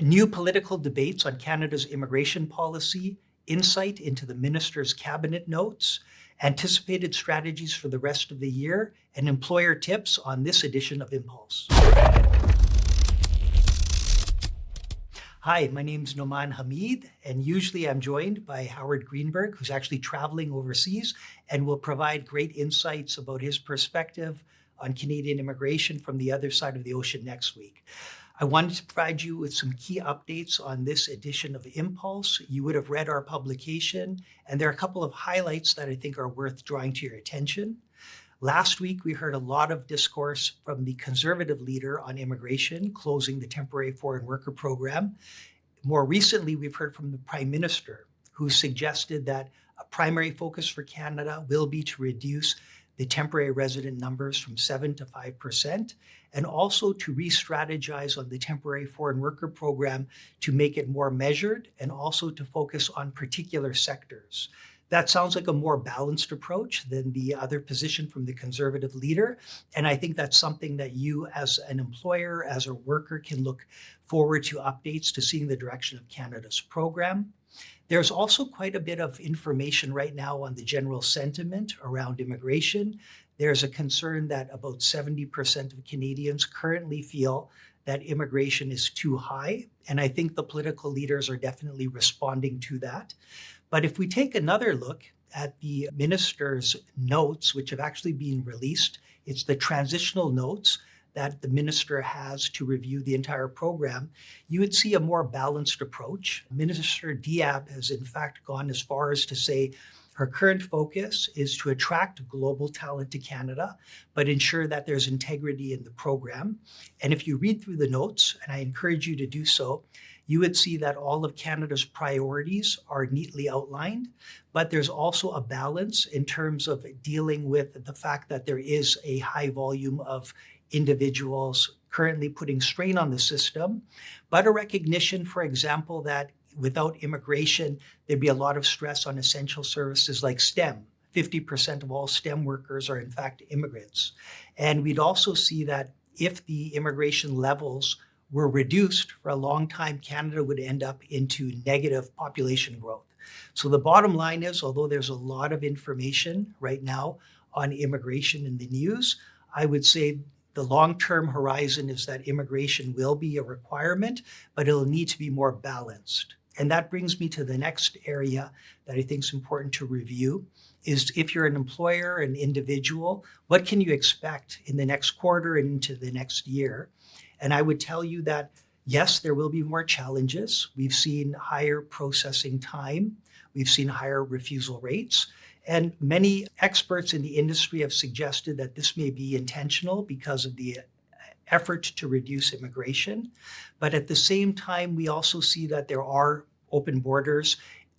New political debates on Canada's immigration policy, insight into the minister's cabinet notes, anticipated strategies for the rest of the year, and employer tips on this edition of ImmPulse. Hi, my name is Greenberg Hameed, and usually I'm joined by Howard Greenberg, who's actually traveling overseas and will provide great insights about his perspective on Canadian immigration from the other side of the ocean next week. I wanted to provide you with some key updates on this edition of ImmPulse. You would have read our publication, and there are a couple of highlights that I think are worth drawing to your attention. Last week, we heard a lot of discourse from the Conservative leader on immigration, closing the temporary foreign worker program. More recently, we've heard from the Prime Minister, who suggested that a primary focus for Canada will be to reduce the temporary resident numbers from 7 to 5%, and also to re-strategize on the temporary foreign worker program to make it more measured and also to focus on particular sectors. That sounds like a more balanced approach than the other position from the Conservative leader. And I think that's something that you as an employer, as a worker, can look forward to updates to seeing the direction of Canada's program. There's also quite a bit of information right now on the general sentiment around immigration. There's a concern that about 70% of Canadians currently feel that immigration is too high. And I think the political leaders are definitely responding to that. But if we take another look at the minister's notes, which have actually been released, it's the transitional notes that the minister has to review the entire program, you would see a more balanced approach. Minister Diab has in fact gone as far as to say her current focus is to attract global talent to Canada, but ensure that there's integrity in the program. And if you read through the notes, and I encourage you to do so, you would see that all of Canada's priorities are neatly outlined, but there's also a balance in terms of dealing with the fact that there is a high volume of individuals currently putting strain on the system, but a recognition, for example, that without immigration, there'd be a lot of stress on essential services like STEM. 50% of all STEM workers are in fact immigrants. And we'd also see that if the immigration levels were reduced for a long time, Canada would end up into negative population growth. So the bottom line is, although there's a lot of information right now on immigration in the news, I would say the long-term horizon is that immigration will be a requirement, but it'll need to be more balanced. And that brings me to the next area that I think is important to review is if you're an employer, an individual, what can you expect in the next quarter and into the next year? And I would tell you that, yes, there will be more challenges. We've seen higher processing time. We've seen higher refusal rates. And many experts in the industry have suggested that this may be intentional because of the effort to reduce immigration. But at the same time, we also see that there are open borders.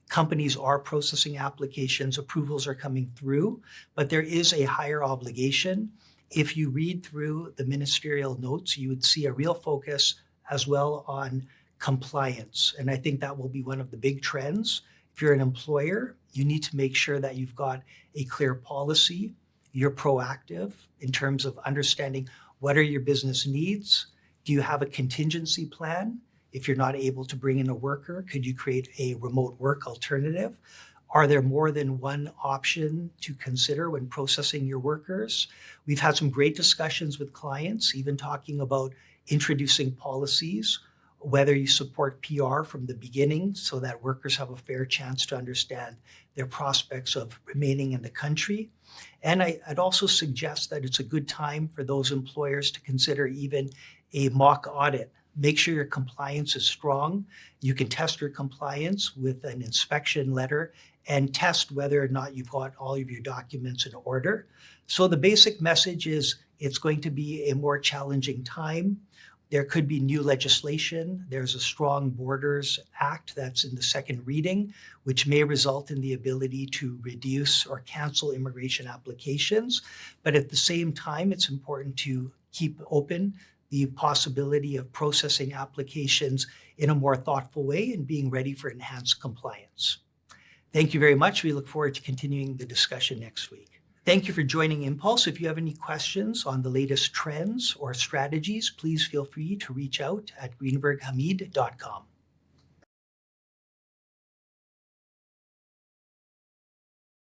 Companies are processing applications, approvals are coming through, but there is a higher obligation. If you read through the ministerial notes, you would see a real focus as well on compliance. And I think that will be one of the big trends. If you're an employer, you need to make sure that you've got a clear policy. You're proactive in terms of understanding what are your business needs. Do you have a contingency plan? If you're not able to bring in a worker, could you create a remote work alternative? Are there more than one option to consider when processing your workers? We've had some great discussions with clients, even talking about introducing policies, whether you support PR from the beginning so that workers have a fair chance to understand their prospects of remaining in the country. And I'd also suggest that it's a good time for those employers to consider even a mock audit. Make sure your compliance is strong. You can test your compliance with an inspection letter and test whether or not you've got all of your documents in order. So the basic message is it's going to be a more challenging time. There could be new legislation. There's a Strong Borders Act that's in the second reading, which may result in the ability to reduce or cancel immigration applications. But at the same time, it's important to keep open the possibility of processing applications in a more thoughtful way and being ready for enhanced compliance. Thank you very much. We look forward to continuing the discussion next week. Thank you for joining ImmPulse. If you have any questions on the latest trends or strategies, please feel free to reach out at greenberghameed.com.